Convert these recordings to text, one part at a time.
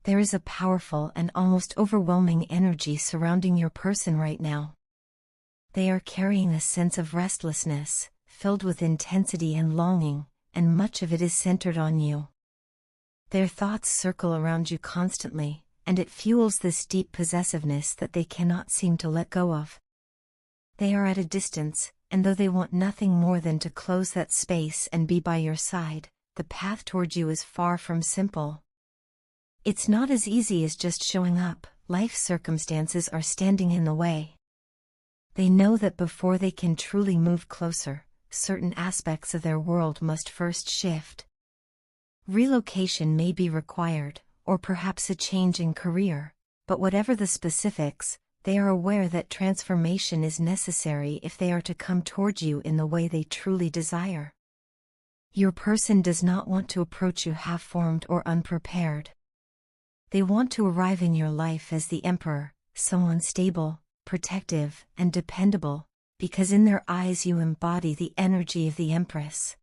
There is a powerful and almost overwhelming energy surrounding your person right now. They are carrying a sense of restlessness, filled with intensity and longing, and much of it is centered on you. Their thoughts circle around you constantly, and it fuels this deep possessiveness that they cannot seem to let go of. They are at a distance, and though they want nothing more than to close that space and be by your side, the path toward you is far from simple. It's not as easy as just showing up. Life circumstances are standing in the way. They know that before they can truly move closer, certain aspects of their world must first shift. Relocation may be required, or perhaps a change in career, but whatever the specifics, they are aware that transformation is necessary if they are to come toward you in the way they truly desire. Your person does not want to approach you half-formed or unprepared. They want to arrive in your life as the emperor, someone stable, protective, and dependable, because in their eyes you embody the energy of the empress.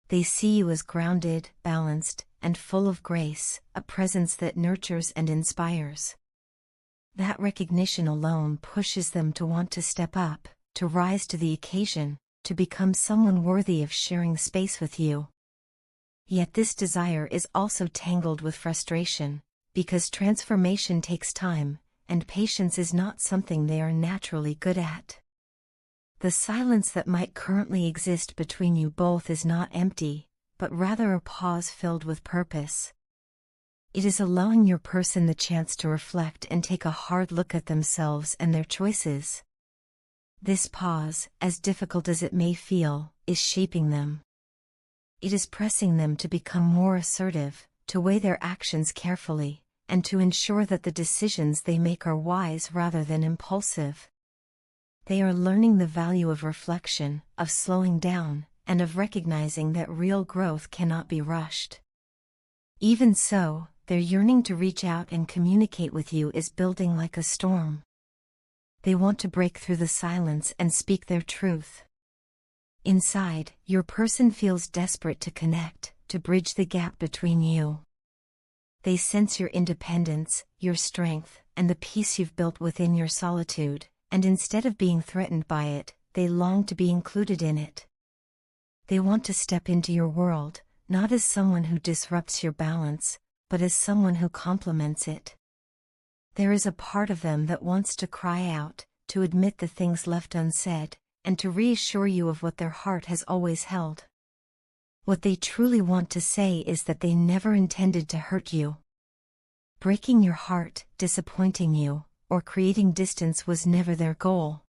They see you as grounded, balanced, and full of grace, a presence that nurtures and inspires. That recognition alone pushes them to want to step up, to rise to the occasion, to become someone worthy of sharing space with you. Yet this desire is also tangled with frustration, because transformation takes time, and patience is not something they are naturally good at. The silence that might currently exist between you both is not empty, but rather a pause filled with purpose. It is allowing your person the chance to reflect and take a hard look at themselves and their choices. This pause, as difficult as it may feel, is shaping them. It is pressing them to become more assertive, to weigh their actions carefully, and to ensure that the decisions they make are wise rather than impulsive. They are learning the value of reflection, of slowing down, and of recognizing that real growth cannot be rushed. Even so, their yearning to reach out and communicate with you is building like a storm. They want to break through the silence and speak their truth. Inside, your person feels desperate to connect, to bridge the gap between you. They sense your independence, your strength, and the peace you've built within your solitude, and instead of being threatened by it, they long to be included in it. They want to step into your world, not as someone who disrupts your balance, but as someone who complements it. There is a part of them that wants to cry out, to admit the things left unsaid, and to reassure you of what their heart has always held. What they truly want to say is that they never intended to hurt you. Breaking your heart, disappointing you, or creating distance was never their goal.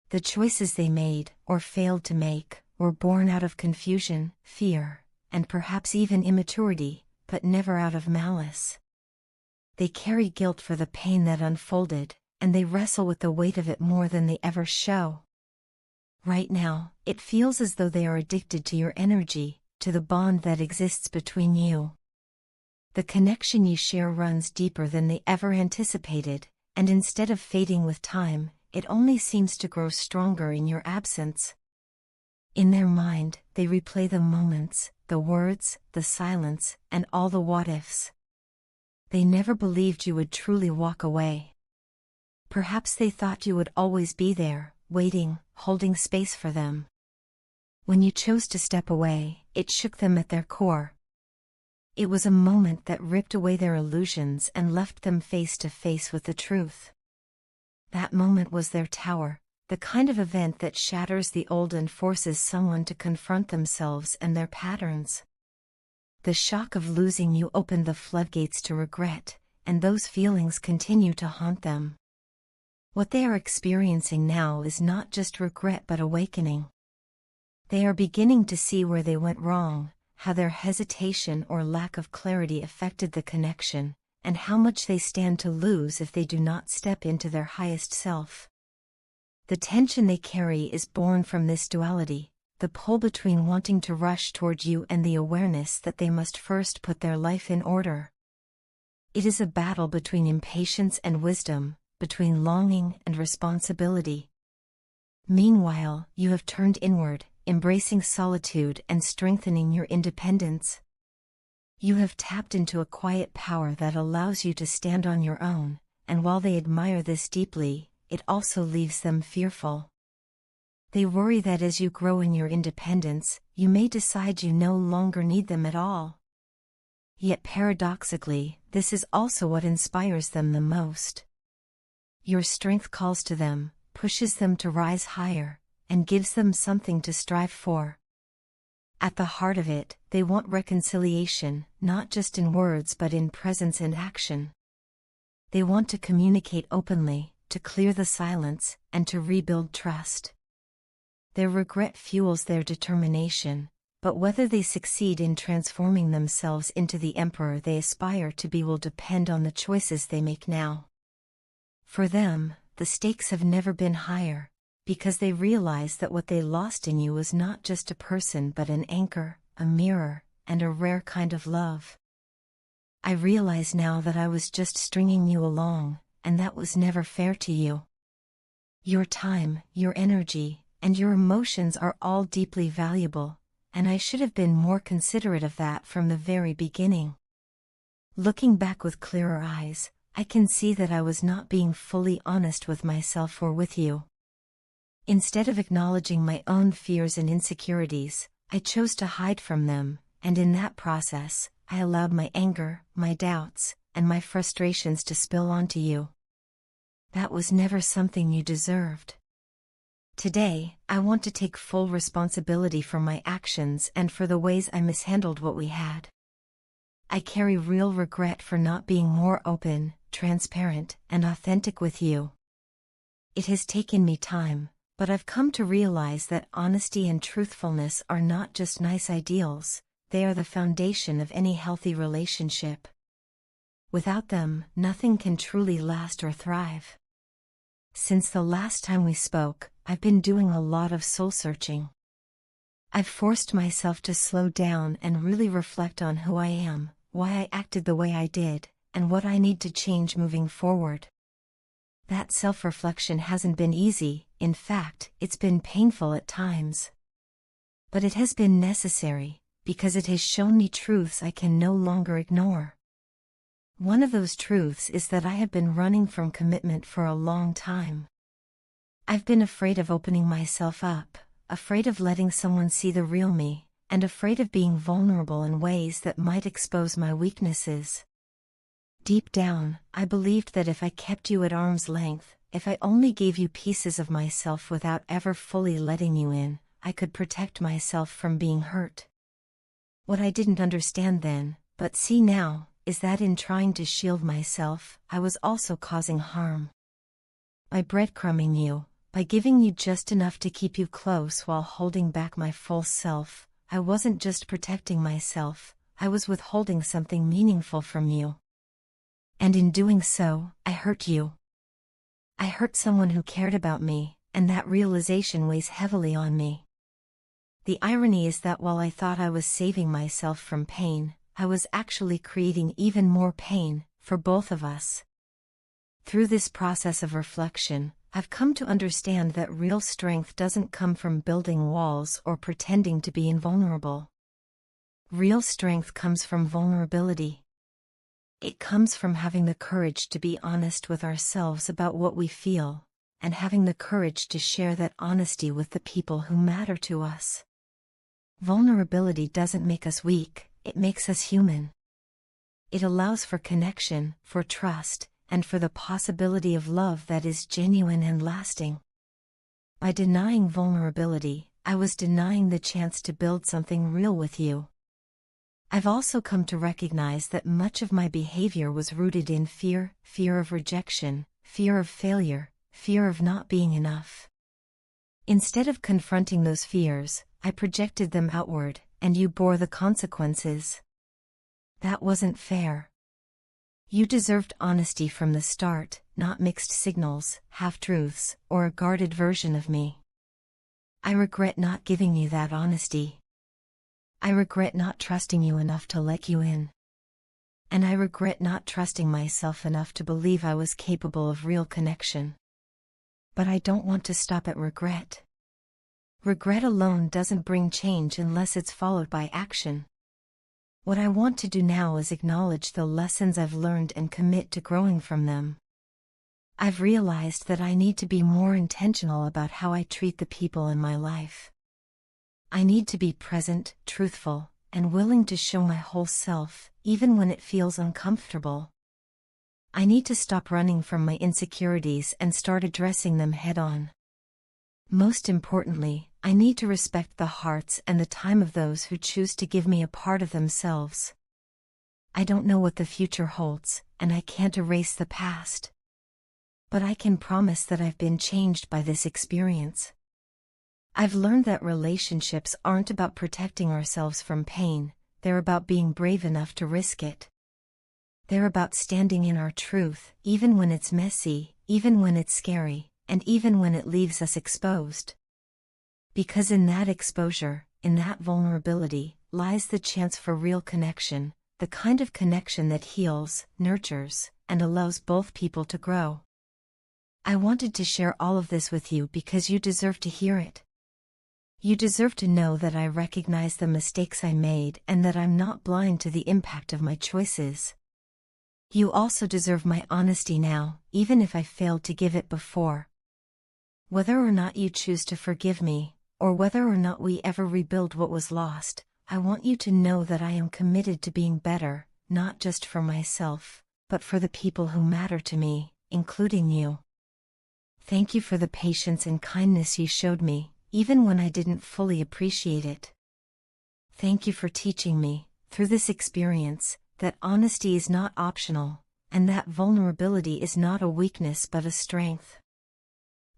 The choices they made, or failed to make, were born out of confusion, fear, and perhaps even immaturity, but never out of malice. They carry guilt for the pain that unfolded, and they wrestle with the weight of it more than they ever show. Right now, it feels as though they are addicted to your energy, to the bond that exists between you. The connection you share runs deeper than they ever anticipated, and instead of fading with time, it only seems to grow stronger in your absence. In their mind, they replay the moments, the words, the silence, and all the what-ifs. They never believed you would truly walk away. Perhaps they thought you would always be there, waiting, holding space for them. When you chose to step away, it shook them at their core. It was a moment that ripped away their illusions and left them face to face with the truth. That moment was their tower, the kind of event that shatters the old and forces someone to confront themselves and their patterns. The shock of losing you opened the floodgates to regret, and those feelings continue to haunt them. What they are experiencing now is not just regret but awakening. They are beginning to see where they went wrong, how their hesitation or lack of clarity affected the connection, and how much they stand to lose if they do not step into their highest self. The tension they carry is born from this duality, the pull between wanting to rush toward you and the awareness that they must first put their life in order. It is a battle between impatience and wisdom, between longing and responsibility. Meanwhile, you have turned inward, embracing solitude and strengthening your independence. You have tapped into a quiet power that allows you to stand on your own, and while they admire this deeply, it also leaves them fearful. They worry that as you grow in your independence, you may decide you no longer need them at all. Yet paradoxically, this is also what inspires them the most. Your strength calls to them, pushes them to rise higher, and gives them something to strive for. At the heart of it, they want reconciliation, not just in words but in presence and action. They want to communicate openly, to clear the silence, and to rebuild trust. Their regret fuels their determination, but whether they succeed in transforming themselves into the emperor they aspire to be will depend on the choices they make now. For them, the stakes have never been higher, because they realize that what they lost in you was not just a person but an anchor, a mirror, and a rare kind of love. I realize now that I was just stringing you along, and that was never fair to you. Your time, your energy, and your emotions are all deeply valuable, and I should have been more considerate of that from the very beginning. Looking back with clearer eyes, I can see that I was not being fully honest with myself or with you. Instead of acknowledging my own fears and insecurities, I chose to hide from them, and in that process, I allowed my anger, my doubts, and my frustrations to spill onto you. That was never something you deserved. Today, I want to take full responsibility for my actions and for the ways I mishandled what we had. I carry real regret for not being more open, transparent, and authentic with you. It has taken me time, but I've come to realize that honesty and truthfulness are not just nice ideals, they are the foundation of any healthy relationship. Without them, nothing can truly last or thrive. Since the last time we spoke, I've been doing a lot of soul-searching. I've forced myself to slow down and really reflect on who I am, why I acted the way I did, and what I need to change moving forward. That self-reflection hasn't been easy, in fact, it's been painful at times. But it has been necessary, because it has shown me truths I can no longer ignore. One of those truths is that I have been running from commitment for a long time. I've been afraid of opening myself up, afraid of letting someone see the real me, and afraid of being vulnerable in ways that might expose my weaknesses. Deep down, I believed that if I kept you at arm's length, if I only gave you pieces of myself without ever fully letting you in, I could protect myself from being hurt. What I didn't understand then, but see now, is that in trying to shield myself, I was also causing harm. By breadcrumbing you, by giving you just enough to keep you close while holding back my full self, I wasn't just protecting myself, I was withholding something meaningful from you. And in doing so, I hurt you. I hurt someone who cared about me, and that realization weighs heavily on me. The irony is that while I thought I was saving myself from pain, I was actually creating even more pain, for both of us. Through this process of reflection, I've come to understand that real strength doesn't come from building walls or pretending to be invulnerable. Real strength comes from vulnerability. It comes from having the courage to be honest with ourselves about what we feel, and having the courage to share that honesty with the people who matter to us. Vulnerability doesn't make us weak, it makes us human. It allows for connection, for trust, and for the possibility of love that is genuine and lasting. By denying vulnerability, I was denying the chance to build something real with you. I've also come to recognize that much of my behavior was rooted in fear, fear of rejection, fear of failure, fear of not being enough. Instead of confronting those fears, I projected them outward, and you bore the consequences. That wasn't fair. You deserved honesty from the start, not mixed signals, half-truths, or a guarded version of me. I regret not giving you that honesty. I regret not trusting you enough to let you in. And I regret not trusting myself enough to believe I was capable of real connection. But I don't want to stop at regret. Regret alone doesn't bring change unless it's followed by action. What I want to do now is acknowledge the lessons I've learned and commit to growing from them. I've realized that I need to be more intentional about how I treat the people in my life. I need to be present, truthful, and willing to show my whole self, even when it feels uncomfortable. I need to stop running from my insecurities and start addressing them head-on. Most importantly, I need to respect the hearts and the time of those who choose to give me a part of themselves. I don't know what the future holds, and I can't erase the past. But I can promise that I've been changed by this experience. I've learned that relationships aren't about protecting ourselves from pain, they're about being brave enough to risk it. They're about standing in our truth, even when it's messy, even when it's scary, and even when it leaves us exposed. Because in that exposure, in that vulnerability, lies the chance for real connection, the kind of connection that heals, nurtures, and allows both people to grow. I wanted to share all of this with you because you deserve to hear it. You deserve to know that I recognize the mistakes I made and that I'm not blind to the impact of my choices. You also deserve my honesty now, even if I failed to give it before. Whether or not you choose to forgive me, or whether or not we ever rebuild what was lost, I want you to know that I am committed to being better, not just for myself, but for the people who matter to me, including you. Thank you for the patience and kindness you showed me, even when I didn't fully appreciate it. Thank you for teaching me, through this experience, that honesty is not optional, and that vulnerability is not a weakness but a strength.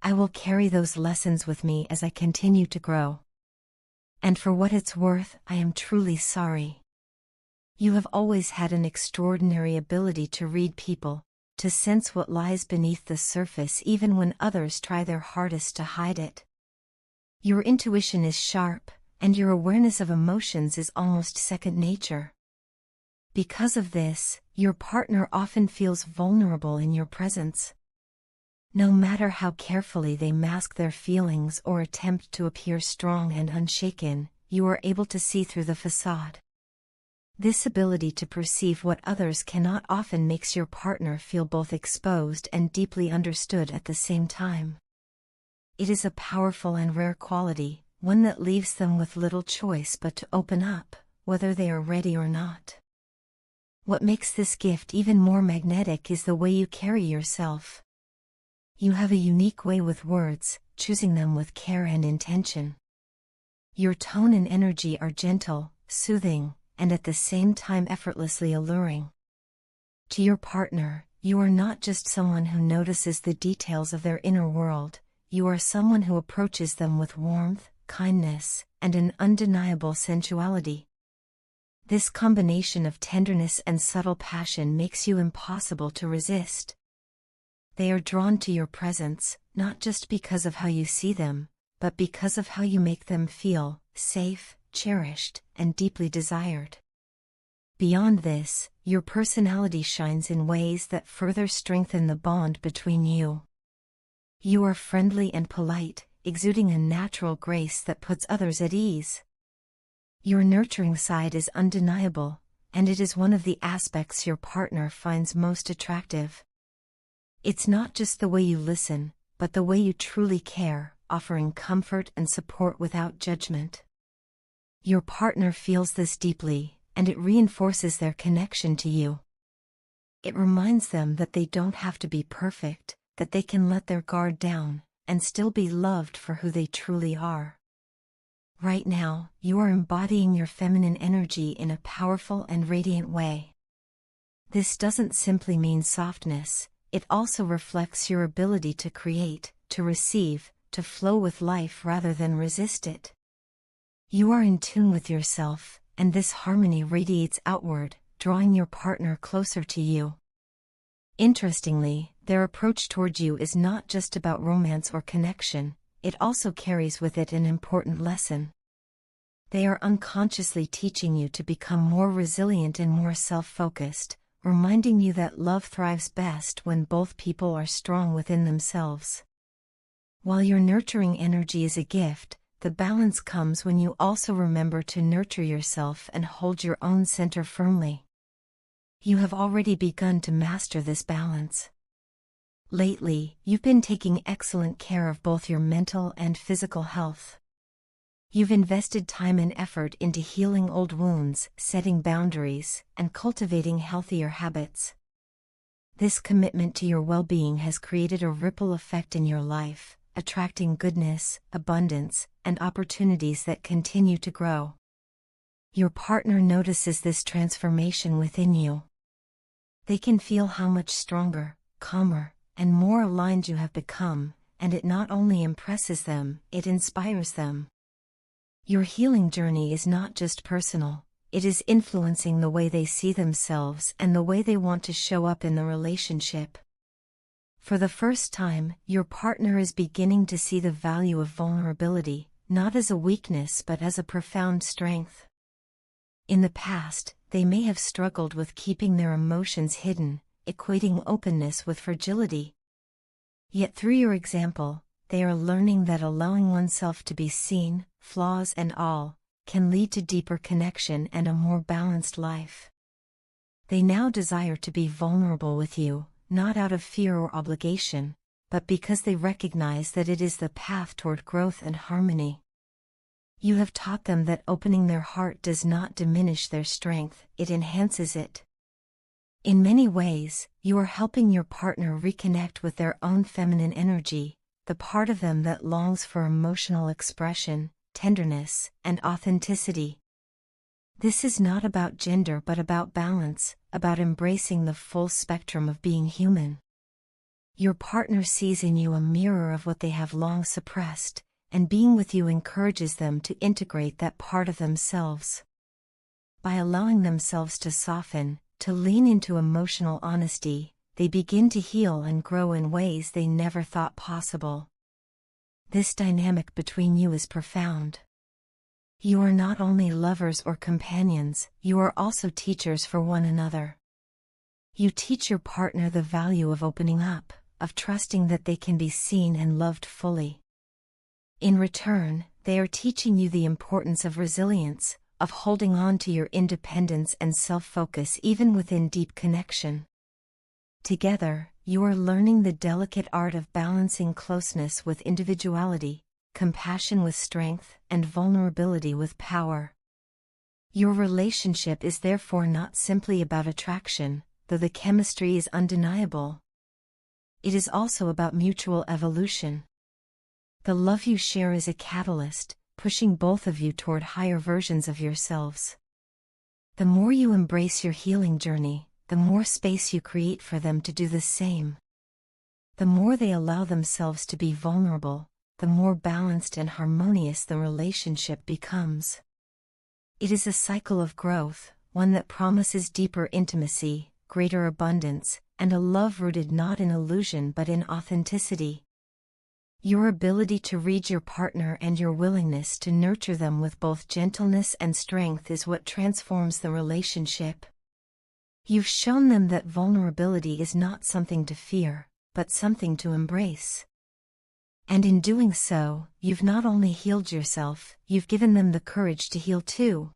I will carry those lessons with me as I continue to grow. And for what it's worth, I am truly sorry. You have always had an extraordinary ability to read people, to sense what lies beneath the surface even when others try their hardest to hide it. Your intuition is sharp, and your awareness of emotions is almost second nature. Because of this, your partner often feels vulnerable in your presence. No matter how carefully they mask their feelings or attempt to appear strong and unshaken, you are able to see through the facade. This ability to perceive what others cannot often makes your partner feel both exposed and deeply understood at the same time. It is a powerful and rare quality, one that leaves them with little choice but to open up, whether they are ready or not. What makes this gift even more magnetic is the way you carry yourself. You have a unique way with words, choosing them with care and intention. Your tone and energy are gentle, soothing, and at the same time effortlessly alluring. To your partner, you are not just someone who notices the details of their inner world, you are someone who approaches them with warmth, kindness, and an undeniable sensuality. This combination of tenderness and subtle passion makes you impossible to resist. They are drawn to your presence, not just because of how you see them, but because of how you make them feel safe, cherished, and deeply desired. Beyond this, your personality shines in ways that further strengthen the bond between you. You are friendly and polite, exuding a natural grace that puts others at ease. Your nurturing side is undeniable, and it is one of the aspects your partner finds most attractive. It's not just the way you listen, but the way you truly care, offering comfort and support without judgment. Your partner feels this deeply, and it reinforces their connection to you. It reminds them that they don't have to be perfect, that they can let their guard down, and still be loved for who they truly are. Right now, you are embodying your feminine energy in a powerful and radiant way. This doesn't simply mean softness, it also reflects your ability to create, to receive, to flow with life rather than resist it. You are in tune with yourself, and this harmony radiates outward, drawing your partner closer to you. Interestingly, their approach toward you is not just about romance or connection, it also carries with it an important lesson. They are unconsciously teaching you to become more resilient and more self-focused, reminding you that love thrives best when both people are strong within themselves. While your nurturing energy is a gift, the balance comes when you also remember to nurture yourself and hold your own center firmly. You have already begun to master this balance. Lately, you've been taking excellent care of both your mental and physical health. You've invested time and effort into healing old wounds, setting boundaries, and cultivating healthier habits. This commitment to your well-being has created a ripple effect in your life, attracting goodness, abundance, and opportunities that continue to grow. Your partner notices this transformation within you. They can feel how much stronger, calmer, and more aligned you have become, and it not only impresses them, it inspires them. Your healing journey is not just personal, it is influencing the way they see themselves and the way they want to show up in the relationship. For the first time, your partner is beginning to see the value of vulnerability, not as a weakness but as a profound strength. In the past, they may have struggled with keeping their emotions hidden, equating openness with fragility. Yet through your example, they are learning that allowing oneself to be seen, flaws and all, can lead to deeper connection and a more balanced life. They now desire to be vulnerable with you, not out of fear or obligation, but because they recognize that it is the path toward growth and harmony. You have taught them that opening their heart does not diminish their strength, it enhances it. In many ways, you are helping your partner reconnect with their own feminine energy, the part of them that longs for emotional expression, tenderness, and authenticity. This is not about gender but about balance, about embracing the full spectrum of being human. Your partner sees in you a mirror of what they have long suppressed, and being with you encourages them to integrate that part of themselves. By allowing themselves to soften, to lean into emotional honesty, they begin to heal and grow in ways they never thought possible. This dynamic between you is profound. You are not only lovers or companions, you are also teachers for one another. You teach your partner the value of opening up, of trusting that they can be seen and loved fully. In return, they are teaching you the importance of resilience, of holding on to your independence and self-focus even within deep connection. Together, you are learning the delicate art of balancing closeness with individuality, compassion with strength, and vulnerability with power. Your relationship is therefore not simply about attraction, though the chemistry is undeniable. It is also about mutual evolution. The love you share is a catalyst, pushing both of you toward higher versions of yourselves. The more you embrace your healing journey, the more space you create for them to do the same. The more they allow themselves to be vulnerable, the more balanced and harmonious the relationship becomes. It is a cycle of growth, one that promises deeper intimacy, greater abundance, and a love rooted not in illusion but in authenticity. Your ability to read your partner and your willingness to nurture them with both gentleness and strength is what transforms the relationship. You've shown them that vulnerability is not something to fear, but something to embrace. And in doing so, you've not only healed yourself, you've given them the courage to heal too.